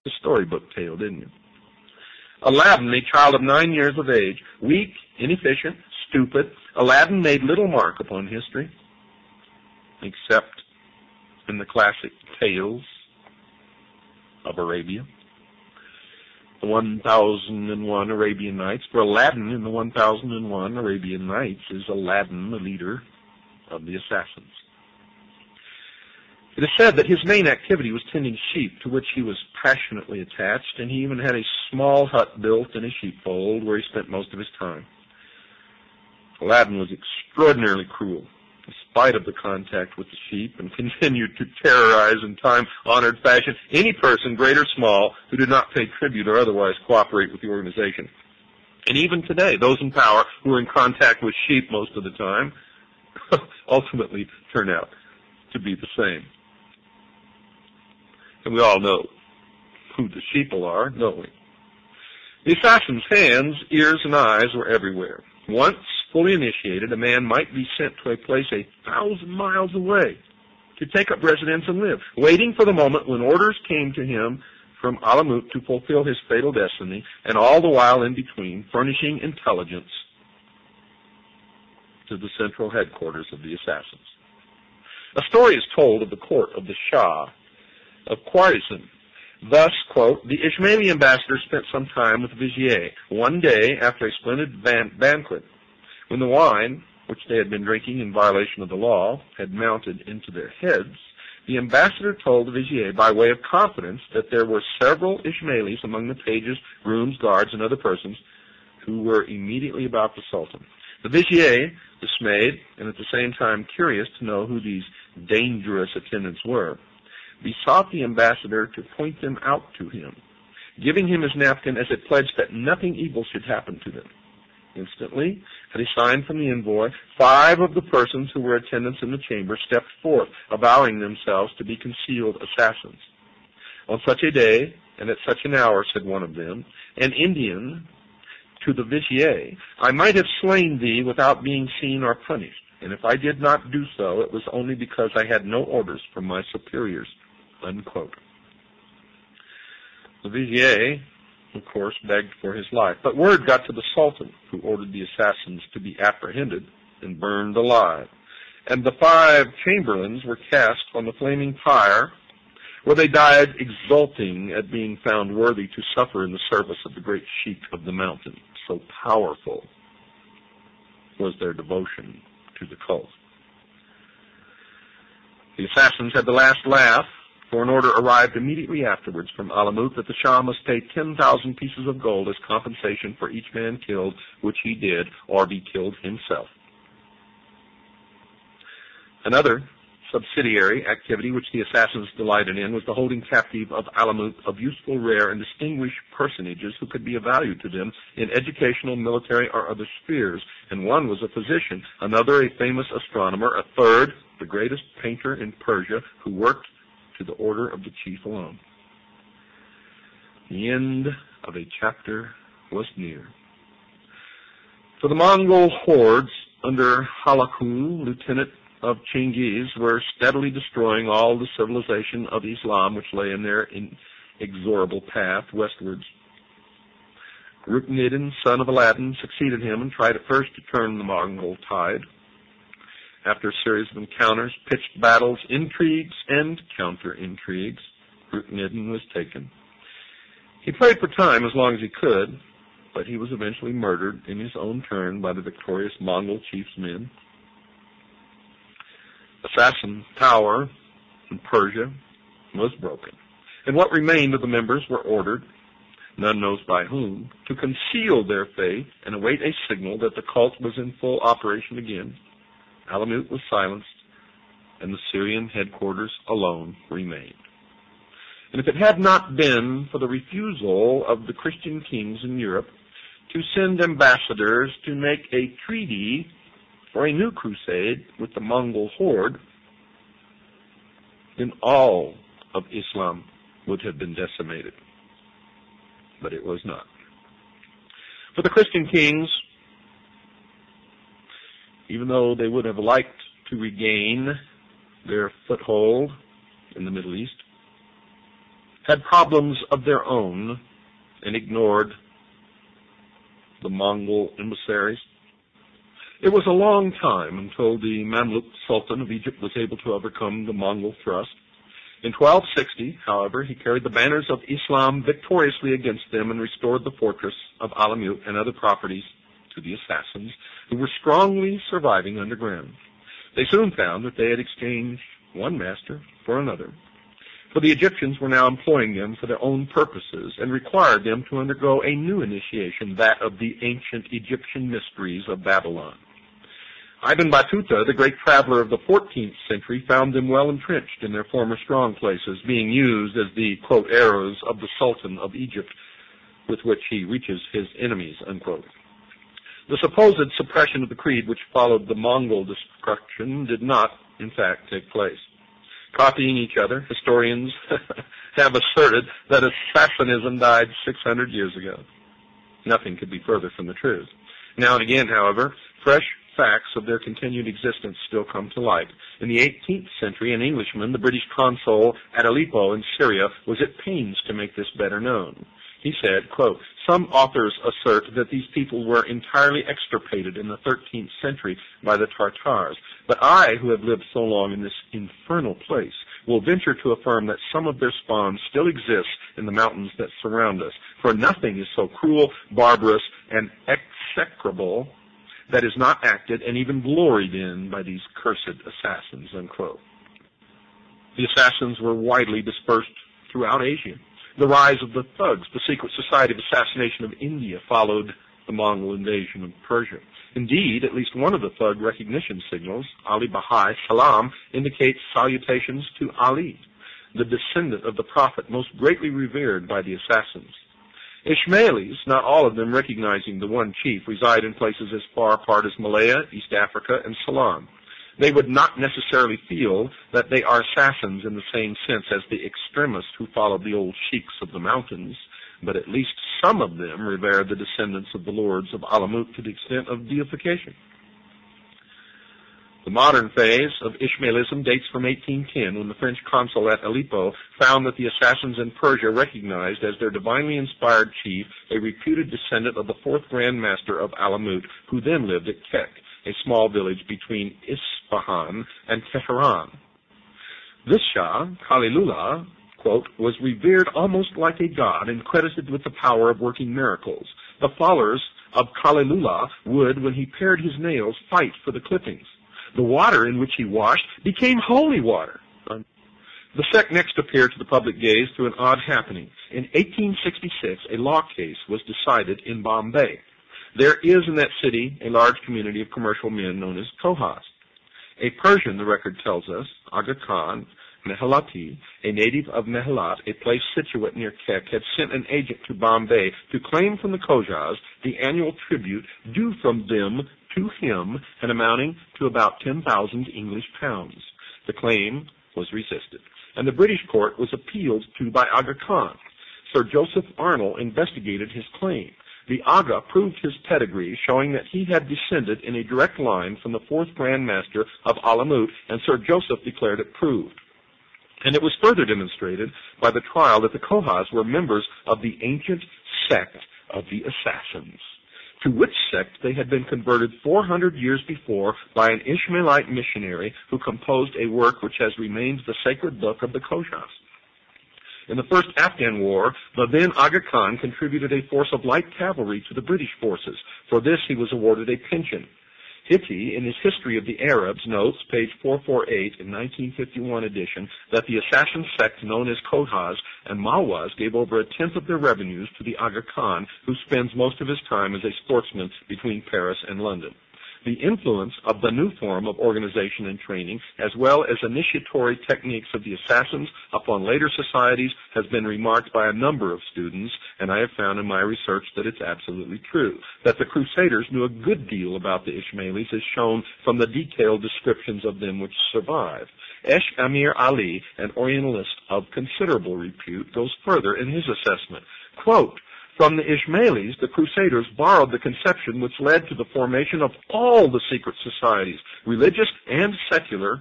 a storybook tale, didn't you? Aladdin, a child of 9 years of age, weak, inefficient, stupid, Aladdin made little mark upon history, except in the classic tales of Arabia. The 1001 Arabian Nights. For Aladdin in the 1001 Arabian Nights is Aladdin, the leader of the assassins. It is said that his main activity was tending sheep, to which he was passionately attached, and he even had a small hut built in a sheepfold where he spent most of his time. Aladdin was extraordinarily cruel, in spite of the contact with the sheep, and continued to terrorize in time-honored fashion any person, great or small, who did not pay tribute or otherwise cooperate with the organization. And even today, those in power who are in contact with sheep most of the time ultimately turn out to be the same. And we all know who the sheeple are, don't we? The assassin's hands, ears, and eyes were everywhere. Once fully initiated, a man might be sent to a place 1,000 miles away to take up residence and live, waiting for the moment when orders came to him from Alamut to fulfill his fatal destiny, and all the while in between, furnishing intelligence to the central headquarters of the assassins. A story is told of the court of the Shah of Khwarizm. Thus, quote, the Ismaili ambassador spent some time with the vizier one day after a splendid banquet. When the wine, which they had been drinking in violation of the law, had mounted into their heads, the ambassador told the vizier by way of confidence that there were several Ismailis among the pages, grooms, guards, and other persons who were immediately about the sultan. The vizier, dismayed and at the same time curious to know who these dangerous attendants were, besought the ambassador to point them out to him, giving him his napkin as a pledge that nothing evil should happen to them. Instantly, at a sign from the envoy, 5 of the persons who were attendants in the chamber stepped forth, avowing themselves to be concealed assassins. On such a day, and at such an hour, said one of them, an Indian, to the vizier, I might have slain thee without being seen or punished, and if I did not do so, it was only because I had no orders from my superiors. Unquote. The vizier, of course, begged for his life, but word got to the sultan, who ordered the assassins to be apprehended and burned alive, and the 5 chamberlains were cast on the flaming pyre, where they died exulting at being found worthy to suffer in the service of the great sheik of the mountain. So powerful was their devotion to the cult. The assassins had the last laugh, for an order arrived immediately afterwards from Alamut that the Shah must pay 10,000 pieces of gold as compensation for each man killed, which he did, or be killed himself. Another subsidiary activity which the assassins delighted in was the holding captive of Alamut of useful, rare, and distinguished personages who could be of value to them in educational, military, or other spheres. And one was a physician, another a famous astronomer, a third the greatest painter in Persia who worked to the order of the chief alone. The end of a chapter was near. For the Mongol hordes under Halaku, lieutenant of Chinggis, were steadily destroying all the civilization of Islam which lay in their inexorable path westwards. Rukn-Iddin, son of Aladdin, succeeded him and tried at first to turn the Mongol tide. After a series of encounters, pitched battles, intrigues, and counter-intrigues, Rukn-Iddin was taken. He played for time as long as he could, but he was eventually murdered in his own turn by the victorious Mongol chief's men. Assassin power in Persia was broken, and what remained of the members were ordered, none knows by whom, to conceal their faith and await a signal that the cult was in full operation again. Alamut was silenced, and the Syrian headquarters alone remained. And if it had not been for the refusal of the Christian kings in Europe to send ambassadors to make a treaty for a new crusade with the Mongol horde, then all of Islam would have been decimated. But it was not. For the Christian kings, even though they would have liked to regain their foothold in the Middle East, had problems of their own and ignored the Mongol emissaries. It was a long time until the Mamluk Sultan of Egypt was able to overcome the Mongol thrust. In 1260, however, he carried the banners of Islam victoriously against them and restored the fortress of Alamut and other properties to the assassins, who were strongly surviving underground. They soon found that they had exchanged one master for another, for the Egyptians were now employing them for their own purposes and required them to undergo a new initiation, that of the ancient Egyptian mysteries of Babylon. Ibn Battuta, the great traveler of the 14th century, found them well entrenched in their former strong places, being used as the, quote, arrows of the Sultan of Egypt with which he reaches his enemies, unquote. The supposed suppression of the creed which followed the Mongol destruction did not, in fact, take place. Copying each other, historians have asserted that Assassinism died 600 years ago. Nothing could be further from the truth. Now and again, however, fresh facts of their continued existence still come to light. In the 18th century, an Englishman, the British consul at Aleppo in Syria, was at pains to make this better known. He said, quote, "Some authors assert that these people were entirely extirpated in the 13th century by the Tartars, but I, who have lived so long in this infernal place, will venture to affirm that some of their spawn still exists in the mountains that surround us, for nothing is so cruel, barbarous, and execrable that is not acted and even gloried in by these cursed assassins," unquote. The assassins were widely dispersed throughout Asia. The rise of the thugs, the secret society of assassination of India, followed the Mongol invasion of Persia. Indeed, at least one of the thug recognition signals, Ali Bahai Salam, indicates salutations to Ali, the descendant of the Prophet most greatly revered by the assassins. Ismailis, not all of them recognizing the one chief, reside in places as far apart as Malaya, East Africa, and Ceylon. They would not necessarily feel that they are assassins in the same sense as the extremists who followed the old sheiks of the mountains, but at least some of them revere the descendants of the lords of Alamut to the extent of deification. The modern phase of Ismailism dates from 1810, when the French consul at Aleppo found that the assassins in Persia recognized as their divinely inspired chief a reputed descendant of the fourth Grand Master of Alamut, who then lived at Kek, a small village between Isfahan and Tehran. This Shah, Khalilullah, quote, was revered almost like a god and credited with the power of working miracles. The followers of Khalilullah would, when he pared his nails, fight for the clippings. The water in which he washed became holy water. The sect next appeared to the public gaze through an odd happening. In 1866, a law case was decided in Bombay. There is in that city a large community of commercial men known as Kohas. A Persian, the record tells us, Aga Khan Mehalati, a native of Mehalat, a place situate near Kek, had sent an agent to Bombay to claim from the Khojas the annual tribute due from them to him and amounting to about 10,000 English pounds. The claim was resisted, and the British court was appealed to by Aga Khan. Sir Joseph Arnold investigated his claim. The Aga proved his pedigree, showing that he had descended in a direct line from the fourth Grand Master of Alamut, and Sir Joseph declared it proved. And it was further demonstrated by the trial that the Kohas were members of the ancient sect of the Assassins, to which sect they had been converted 400 years before by an Ishmaelite missionary who composed a work which has remained the sacred book of the Khojas. In the first Afghan war, the then Aga Khan contributed a force of light cavalry to the British forces. For this he was awarded a pension. Hitti, in his History of the Arabs, notes, page 448 in 1951 edition, that the assassin sect known as Khojas and Malwas gave over a tenth of their revenues to the Aga Khan, who spends most of his time as a sportsman between Paris and London. The influence of the new form of organization and training, as well as initiatory techniques of the assassins upon later societies, has been remarked by a number of students, and I have found in my research that it's absolutely true. That the Crusaders knew a good deal about the Ismailis is shown from the detailed descriptions of them which survive. Esh Amir Ali, an Orientalist of considerable repute, goes further in his assessment. Quote, "From the Ismailis, the Crusaders borrowed the conception which led to the formation of all the secret societies, religious and secular,